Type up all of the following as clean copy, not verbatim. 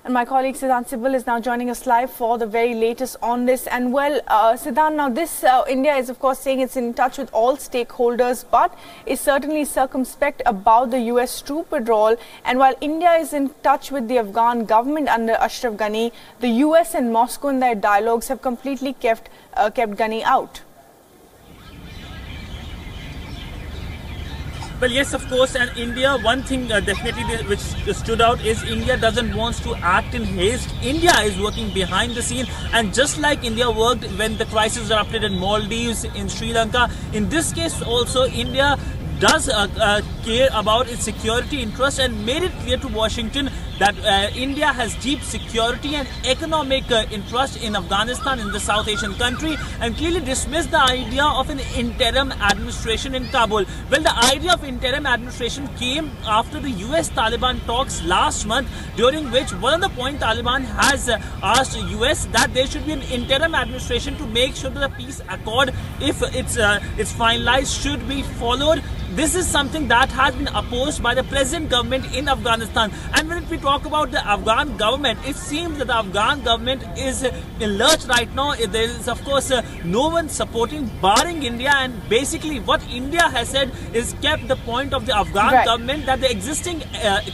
And my colleague Siddhant Sibal is now joining us live for the very latest on this. And well, Siddhant, now this India is of course saying it's in touch with all stakeholders, but is certainly circumspect about the US troop withdrawal. And while India is in touch with the Afghan government under Ashraf Ghani, the US and Moscow in their dialogues have completely kept Ghani out. Well, yes, of course, and India, one thing definitely which stood out is India doesn't want to act in haste. India is working behind the scene, and just like India worked when the crisis erupted in Maldives, in Sri Lanka, in this case also India does care about its security interests and made it clear to Washington that India has deep security and economic interest in Afghanistan, in the South Asian country, and clearly dismissed the idea of an interim administration in Kabul. Well, the idea of interim administration came after the US-Taliban talks last month, during which one of the points Taliban has asked US that there should be an interim administration to make sure that the peace accord, if it's finalized, should be followed. This is something that has been opposed by the present government in Afghanistan. And when we talk about the Afghan government, it seems that the Afghan government is in lurch right now. There is, of course, no one supporting, barring India. And basically what India has said is kept the point of the Afghan government that the existing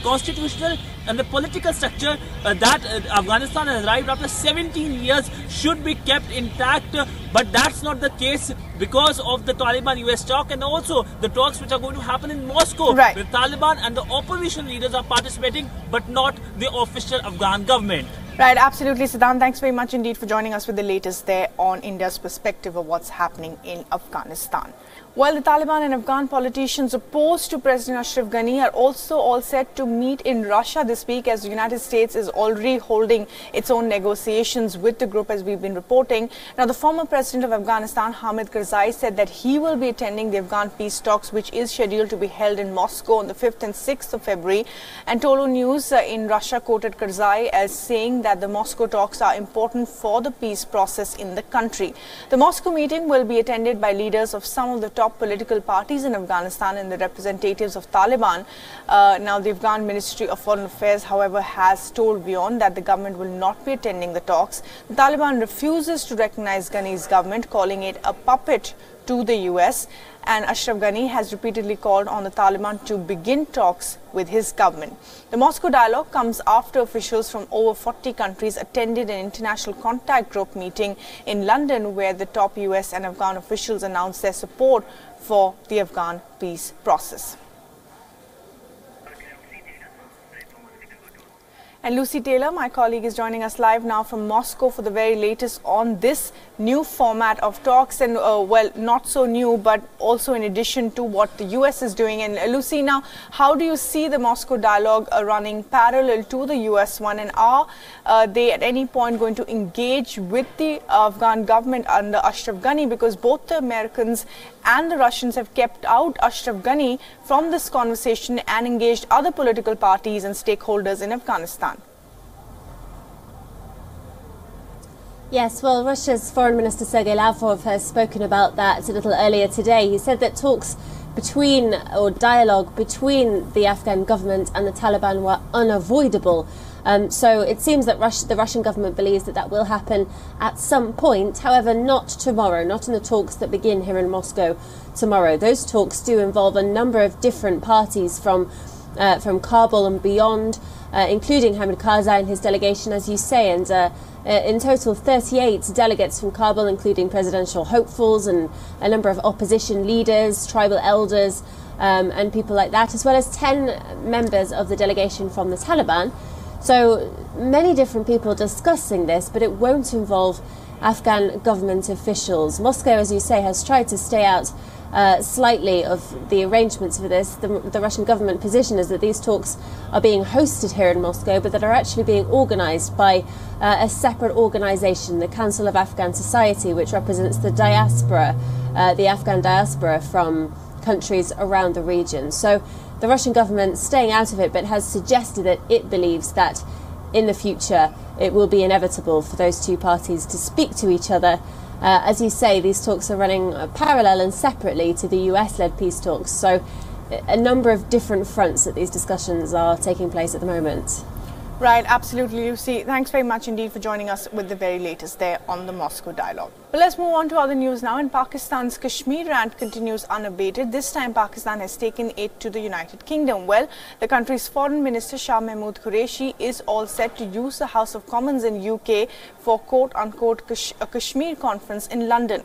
constitutional and the political structure that Afghanistan has arrived after 17 years should be kept intact. But that's not the case because of the Taliban-US talk and also the talks which are going to happen in Moscow. Where Taliban and the opposition leaders are participating, but not the official Afghan government. Right, absolutely, Siddhant. Thanks very much indeed for joining us with the latest there on India's perspective of what's happening in Afghanistan. While the Taliban and Afghan politicians opposed to President Ashraf Ghani are also all set to meet in Russia this week, as the United States is already holding its own negotiations with the group, as we've been reporting. Now, the former president of Afghanistan, Hamid Karzai, said that he will be attending the Afghan peace talks, which is scheduled to be held in Moscow on the 5th and 6th of February. And Tolo News in Russia quoted Karzai as saying that the Moscow talks are important for the peace process in the country. The Moscow meeting will be attended by leaders of some of the top political parties in Afghanistan and the representatives of Taliban. Now, the Afghan Ministry of Foreign Affairs, however, has told WION that the government will not be attending the talks. The Taliban refuses to recognize Ghani's government, calling it a puppet to the US, and Ashraf Ghani has repeatedly called on the Taliban to begin talks with his government. The Moscow dialogue comes after officials from over 40 countries attended an international contact group meeting in London, where the top US and Afghan officials announced their support for the Afghan peace process. And Lucy Taylor, my colleague, is joining us live now from Moscow for the very latest on this new format of talks. And well, not so new, but also in addition to what the US is doing. And Lucy, now, how do you see the Moscow dialogue running parallel to the US one? And are they at any point going to engage with the Afghan government under Ashraf Ghani? Because both the Americans and the Russians have kept out Ashraf Ghani from this conversation and engaged other political parties and stakeholders in Afghanistan. Yes, well, Russia's Foreign Minister Sergei Lavrov has spoken about that a little earlier today. He said that talks between, or dialogue between the Afghan government and the Taliban were unavoidable. So it seems that the Russian government believes that that will happen at some point, however, not tomorrow, not in the talks that begin here in Moscow tomorrow. Those talks do involve a number of different parties from Kabul and beyond, including Hamid Karzai and his delegation, as you say, and in total 38 delegates from Kabul, including presidential hopefuls and a number of opposition leaders, tribal elders, and people like that, as well as 10 members of the delegation from the Taliban. So many different people discussing this, but it won't involve Afghan government officials. Moscow, as you say, has tried to stay out slightly of the arrangements for this. The Russian government position is that these talks are being hosted here in Moscow, but that are actually being organised by a separate organisation, the Council of Afghan Society, which represents the diaspora, the Afghan diaspora from countries around the region. So the Russian government staying out of it, but has suggested that it believes that in the future it will be inevitable for those two parties to speak to each other. As you say, these talks are running parallel and separately to the US-led peace talks. So a number of different fronts that these discussions are taking place at the moment. Right, absolutely, Lucy. Thanks very much indeed for joining us with the very latest there on the Moscow Dialogue. But let's move on to other news now. In Pakistan's Kashmir rant continues unabated. This time, Pakistan has taken it to the United Kingdom. Well, the country's Foreign Minister Shah Mahmood Qureshi is all set to use the House of Commons in UK for quote-unquote a Kashmir conference in London.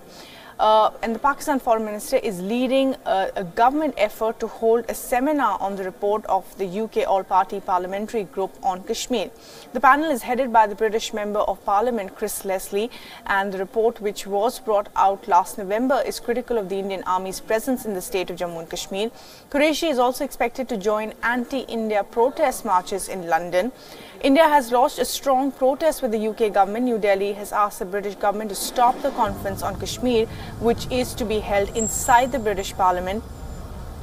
And the Pakistan Foreign Minister is leading a government effort to hold a seminar on the report of the UK All-Party Parliamentary Group on Kashmir. The panel is headed by the British Member of Parliament Chris Leslie, and the report, which was brought out last November, is critical of the Indian Army's presence in the state of Jammu and Kashmir. Qureshi is also expected to join anti-India protest marches in London. India has launched a strong protest with the UK government. New Delhi has asked the British government to stop the conference on Kashmir, which is to be held inside the British Parliament.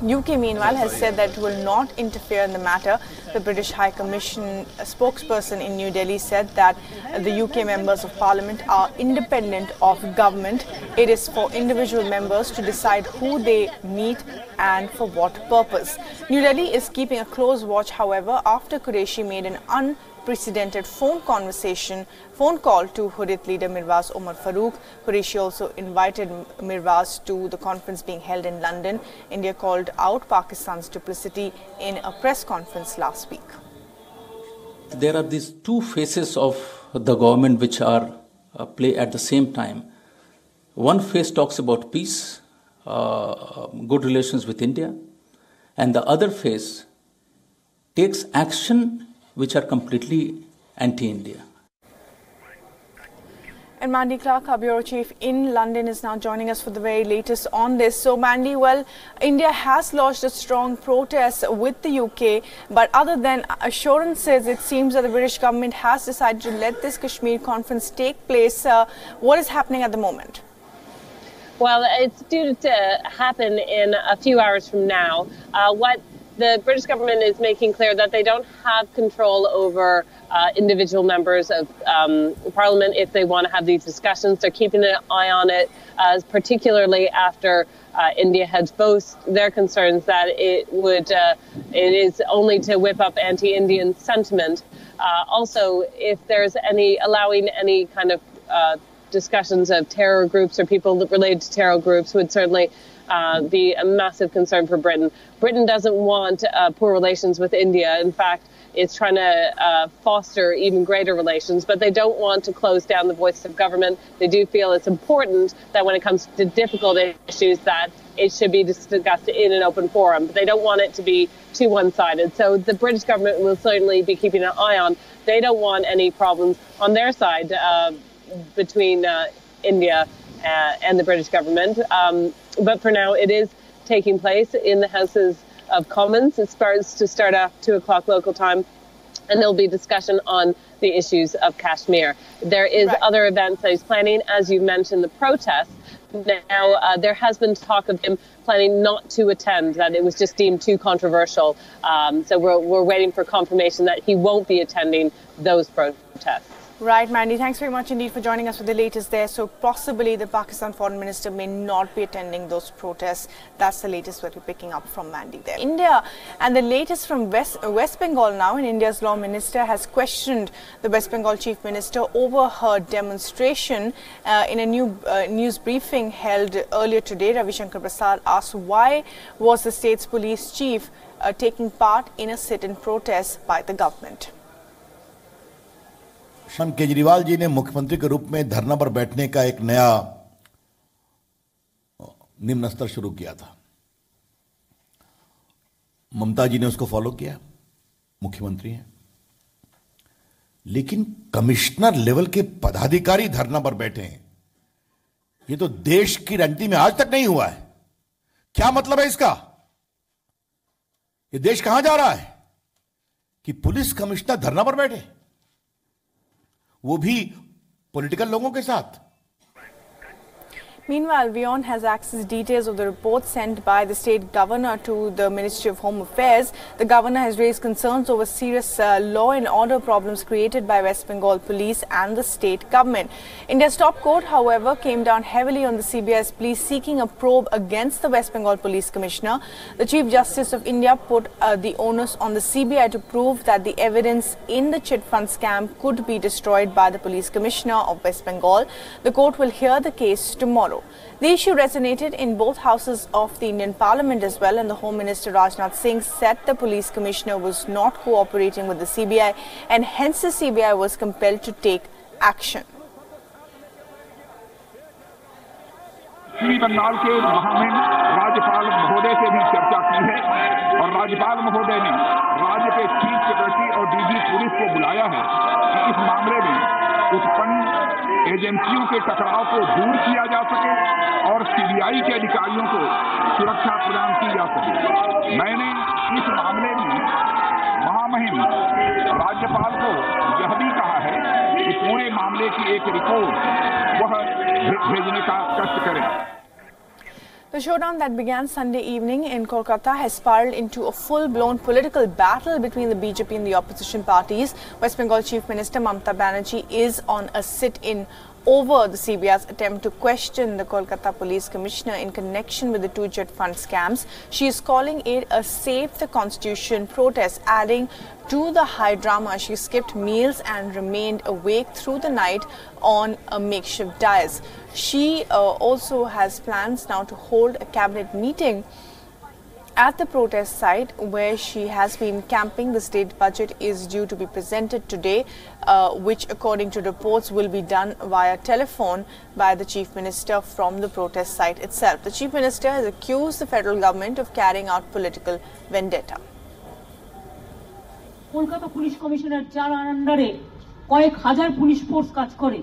UK, meanwhile, has said that it will not interfere in the matter. The British High Commission spokesperson in New Delhi said that the UK members of Parliament are independent of government. It is for individual members to decide who they meet and for what purpose. New Delhi is keeping a close watch, however, after Qureshi made an unprecedented phone call to Hurriyat leader Mirwaz Umar Farooq. Qureshi also invited Mirwaz to the conference being held in London. India called out Pakistan's duplicity in a press conference last week. There are these two faces of the government which are play at the same time. One face talks about peace, good relations with India, and the other face takes action which are completely anti-India. And Mandy Clark, our bureau chief in London, is now joining us for the very latest on this. So Mandy, well, India has lodged a strong protest with the UK, but other than assurances, it seems that the British government has decided to let this Kashmir conference take place. What is happening at the moment? Well, it's due to happen in a few hours from now. What the British government is making clear that they don't have control over individual members of Parliament if they want to have these discussions. They're keeping an eye on it, particularly after India had voiced their concerns that it is only to whip up anti-Indian sentiment. Also, if there's allowing any kind of discussions of terror groups or people related to terror groups would certainly be a massive concern for Britain. Britain doesn't want poor relations with India. In fact, it's trying to foster even greater relations, but they don't want to close down the voice of government. They do feel it's important that when it comes to difficult issues that it should be discussed in an open forum, but they don't want it to be too one-sided. So the British government will certainly be keeping an eye on. They don't want any problems on their side between India and the British government. But for now, it is taking place in the Houses of Commons. It starts to start at 2 o'clock local time, and there'll be discussion on the issues of Kashmir. There is other events that he's planning, as you mentioned, the protests. Now, there has been talk of him planning not to attend, that it was just deemed too controversial. So we're waiting for confirmation that he won't be attending those protests. Right, Mandy, thanks very much indeed for joining us with the latest there. So possibly the Pakistan Foreign Minister may not be attending those protests. That's the latest that we're picking up from Mandy there. India, and the latest from West Bengal now, and India's Law Minister has questioned the West Bengal Chief Minister over her demonstration. In a news briefing held earlier today, Ravi Shankar Prasad asked why was the state's police chief taking part in a sit-in protest by the government. Kejriwal ji ने मुख्यमंत्री के रूप में धरना पर बैठने का एक नया निम्न स्तर शुरू किया था। ममता जी ने उसको फॉलो किया, मुख्यमंत्री हैं, लेकिन कमिश्नर लेवल के पदाधिकारी धरना पर बैठे हैं। ये तो देश की रणनीति में आज तक नहीं हुआ है। क्या मतलब है इसका? ये देश कहां जा रहा है कि पुलिस कमिश्नर धरना पर बैठे, वो भी पॉलिटिकल लोगों के साथ? Meanwhile, WION has accessed details of the report sent by the state governor to the Ministry of Home Affairs. The governor has raised concerns over serious law and order problems created by West Bengal police and the state government. India's top court, however, came down heavily on the CBI's plea seeking a probe against the West Bengal Police Commissioner. The Chief Justice of India put the onus on the CBI to prove that the evidence in the chit fund scam could be destroyed by the Police Commissioner of West Bengal. The court will hear the case tomorrow. The issue resonated in both houses of the Indian Parliament as well, and the Home Minister Rajnath Singh said the Police Commissioner was not cooperating with the CBI and hence the CBI was compelled to take action. Shri Bengal के महामहिम राज्यपाल महोदय से भी चर्चा की है और राज्यपाल महोदय ने राज्य के चीफ सेक्रेटरी और डीजी पुलिस को बुलाया है कि इस मामले में उत्पन्न एजेंसियों के टकराव को दूर किया जा सके और सीबीआई के अधिकारियों को सुरक्षा प्रदान की जा सके। मैंने इस मामले में महामहिम राज्यपाल को यह भी कहा है कि पूरे मामले की एक रिपोर्ट वह भेजने का कष्ट करें। The showdown that began Sunday evening in Kolkata has spiraled into a full-blown political battle between the BJP and the opposition parties. West Bengal Chief Minister Mamata Banerjee is on a sit-in over the CBI's attempt to question the Kolkata Police Commissioner in connection with the two chit fund scams. She is calling it a Save the Constitution protest, adding to the high drama, she skipped meals and remained awake through the night on a makeshift dais. She also has plans now to hold a cabinet meeting at the protest site where she has been camping. The state budget is due to be presented today, which according to reports will be done via telephone by the Chief Minister from the protest site itself. The Chief Minister has accused the federal government of carrying out political vendetta. Kolkata police commissioner যার আন্ডারে কয়েক হাজার police force কাজ করে,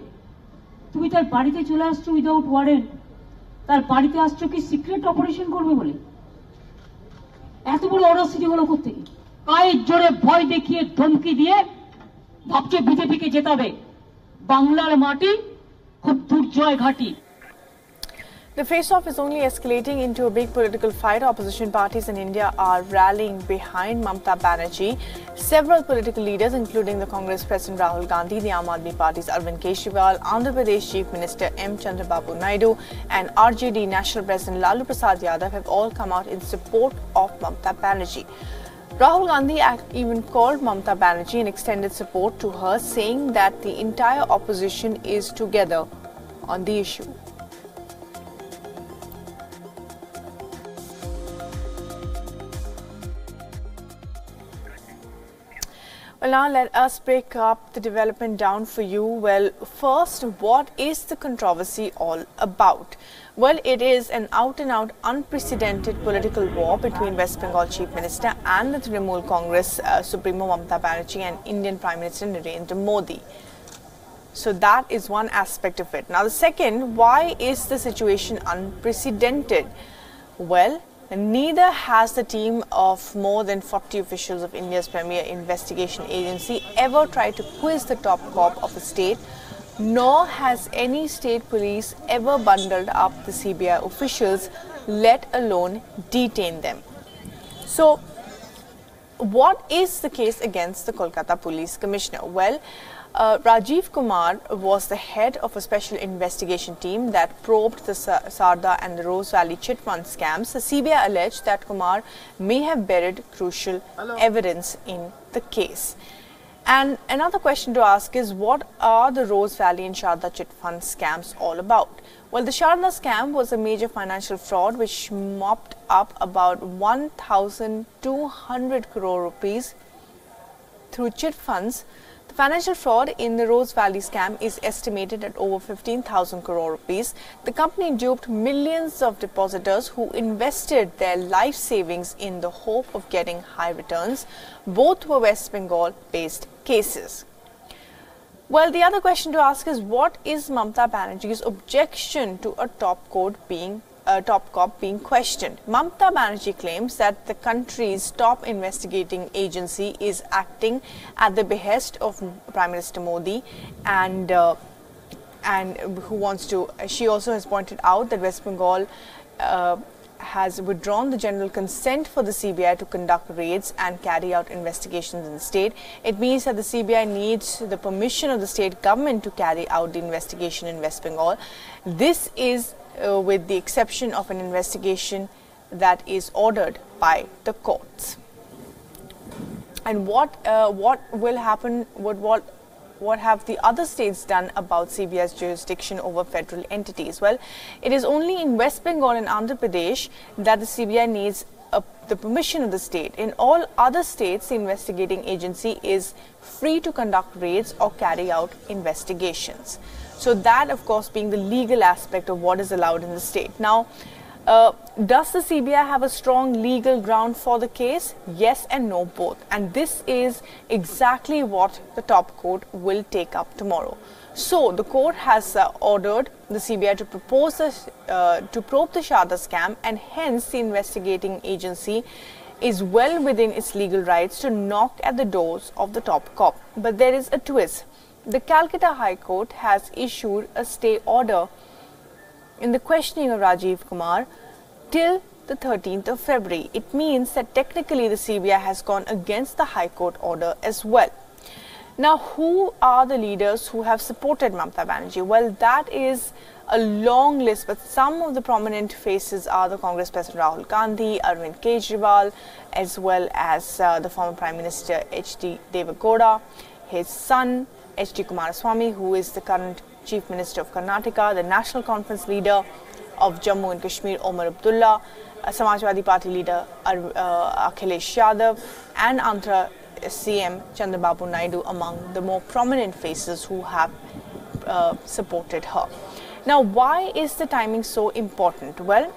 তুমি তার বাড়িতে চলে আসছো উইদাউট ওয়ারেন্ট, তার বাড়িতে আসছো কি সিক্রেট অপারেশন করবে বলে? এত বড় অরাজনীতি হলো কোত্থেকে? পায়ের জোরে ভয় দেখিয়ে ধমকি দিয়ে ভাবছো বিজেপিকে জেতাবে। বাংলার মাটি খুব দুর্জয় ঘাঁটি। The face-off is only escalating into a big political fight. Opposition parties in India are rallying behind Mamata Banerjee. Several political leaders, including the Congress President Rahul Gandhi, the Aam Aadmi Party's Arvind Kejriwal, Andhra Pradesh Chief Minister M. Chandrababu Naidu and RJD National President Lalu Prasad Yadav have all come out in support of Mamata Banerjee. Rahul Gandhi even called Mamata Banerjee and extended support to her, saying that the entire opposition is together on the issue. Well, now let us break up the development down for you. Well, first, what is the controversy all about? Well, it is an out-and-out unprecedented political war between West Bengal Chief Minister and the Trinamool Congress Supremo Mamata Banerjee and Indian Prime Minister Narendra Modi. So that is one aspect of it. Now, the second, why is the situation unprecedented? Well, neither has the team of more than 40 officials of India's premier investigation agency ever tried to quiz the top cop of a state, nor has any state police ever bundled up the CBI officials, let alone detain them. So, what is the case against the Kolkata Police Commissioner? Well, Rajiv Kumar was the head of a special investigation team that probed the Sarda and the Rose Valley chit fund scams. The CBI alleged that Kumar may have buried crucial evidence in the case. And another question to ask is, what are the Rose Valley and Sharda chit fund scams all about? Well, the Sharda scam was a major financial fraud which mopped up about 1,200 crore rupees through chit funds. The financial fraud in the Rose Valley scam is estimated at over 15,000 crore rupees. The company duped millions of depositors who invested their life savings in the hope of getting high returns. Both were West Bengal-based cases. Well, the other question to ask is, what is Mamata Banerjee's objection to a top cop being questioned? Mamata Banerjee claims that the country's top investigating agency is acting at the behest of Prime Minister Modi and and who wants to. She also has pointed out that West Bengal has withdrawn the general consent for the CBI to conduct raids and carry out investigations in the state. It means that the CBI needs the permission of the state government to carry out the investigation in West Bengal. This is with the exception of an investigation that is ordered by the courts. And what will happen? What have the other states done about CBI's jurisdiction over federal entities? Well, it is only in West Bengal and Andhra Pradesh that the CBI needs the permission of the state. In all other states, the investigating agency is free to conduct raids or carry out investigations. So that, of course, being the legal aspect of what is allowed in the state. Now, does the CBI have a strong legal ground for the case? Yes and no both. And this is exactly what the top court will take up tomorrow. So the court has ordered the CBI to probe the Sharda scam, and hence the investigating agency is well within its legal rights to knock at the doors of the top cop. But there is a twist. The Calcutta High Court has issued a stay order in the questioning of Rajiv Kumar till the 13th of February. It means that technically the CBI has gone against the High Court order as well. Now, who are the leaders who have supported Mamata Banerjee? Well, that is a long list, but some of the prominent faces are the Congress President Rahul Gandhi, Arvind Kejriwal, as well as the former Prime Minister H.D. Deve Gowda, his son H.D. Kumaraswamy, who is the current Chief Minister of Karnataka, the National Conference leader of Jammu and Kashmir, Omar Abdullah, Samajwadi Party leader Akhilesh Yadav, and Andhra CM Chandrababu Naidu among the more prominent faces who have supported her. Now, why is the timing so important? Well,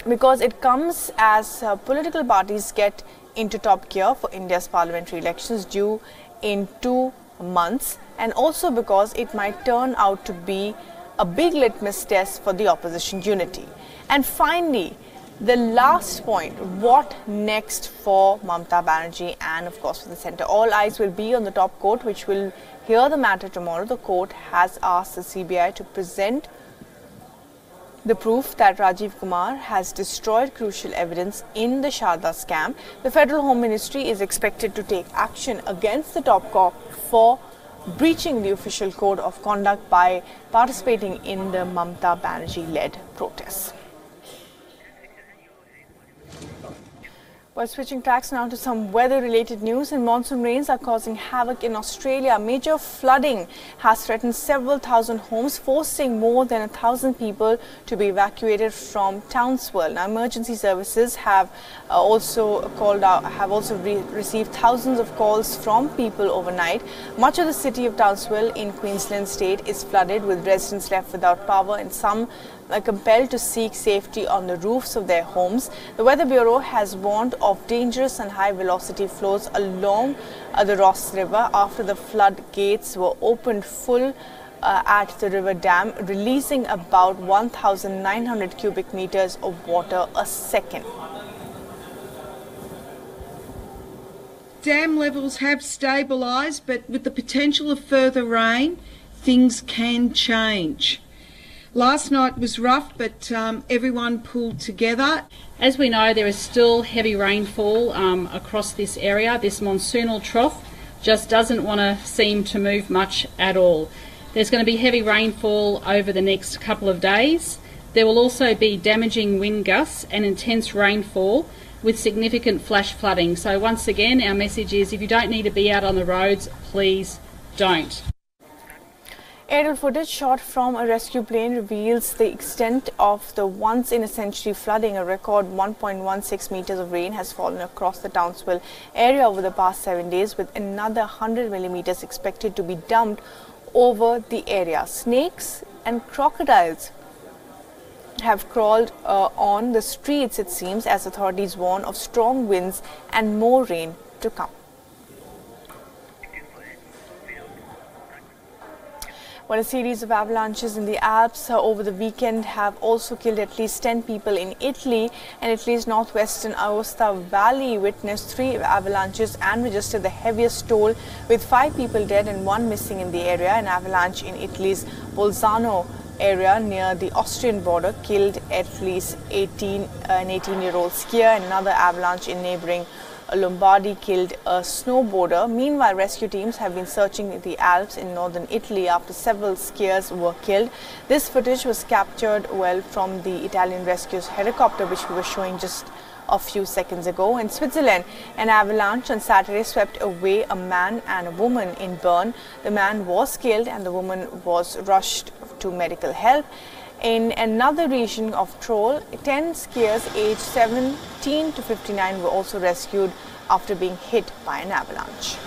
because it comes as political parties get into top gear for India's parliamentary elections due in 2 months, and also because it might turn out to be a big litmus test for the opposition unity. And finally, the last point, what next for Mamata Banerjee and of course for the centre? All eyes will be on the top court, which will hear the matter tomorrow. The court has asked the CBI to present the proof that Rajiv Kumar has destroyed crucial evidence in the Sharda scam. The Federal Home Ministry is expected to take action against the top cop for breaching the official code of conduct by participating in the Mamata Banerjee-led protests. Well, switching tracks now to some weather-related news, and monsoon rains are causing havoc in Australia. Major flooding has threatened several thousand homes, forcing more than 1,000 people to be evacuated from Townsville. Now, emergency services have received thousands of calls from people overnight. Much of the city of Townsville in Queensland state is flooded, with residents left without power and some are compelled to seek safety on the roofs of their homes. The Weather Bureau has warned of dangerous and high-velocity flows along the Ross River after the floodgates were opened full at the river dam, releasing about 1,900 cubic meters of water a second. Dam levels have stabilised, but with the potential of further rain, things can change. Last night was rough, but everyone pulled together. As we know, there is still heavy rainfall across this area. This monsoonal trough just doesn't want to seem to move much at all. There's going to be heavy rainfall over the next couple of days. There will also be damaging wind gusts and intense rainfall with significant flash flooding. So once again, our message is, if you don't need to be out on the roads, please don't. Aerial footage shot from a rescue plane reveals the extent of the once-in-a-century flooding. A record 1.16 meters of rain has fallen across the Townsville area over the past 7 days, with another 100 millimeters expected to be dumped over the area. Snakes and crocodiles have crawled on the streets, it seems, as authorities warn of strong winds and more rain to come. Well, a series of avalanches in the Alps over the weekend have also killed at least 10 people in Italy, and Italy's northwestern Aosta Valley witnessed 3 avalanches and registered the heaviest toll, with 5 people dead and 1 missing in the area. An avalanche in Italy's Bolzano area near the Austrian border killed at least an 18-year-old skier, and another avalanche in neighboring Lombardy killed a snowboarder. Meanwhile, rescue teams have been searching the Alps in northern Italy after several skiers were killed. This footage was captured from the Italian rescue's helicopter, which we were showing just a few seconds ago. In Switzerland, an avalanche on Saturday swept away a man and a woman in Bern. The man was killed and the woman was rushed to medical help. In another region of Tyrol, 10 skiers aged 17 to 59 were also rescued after being hit by an avalanche.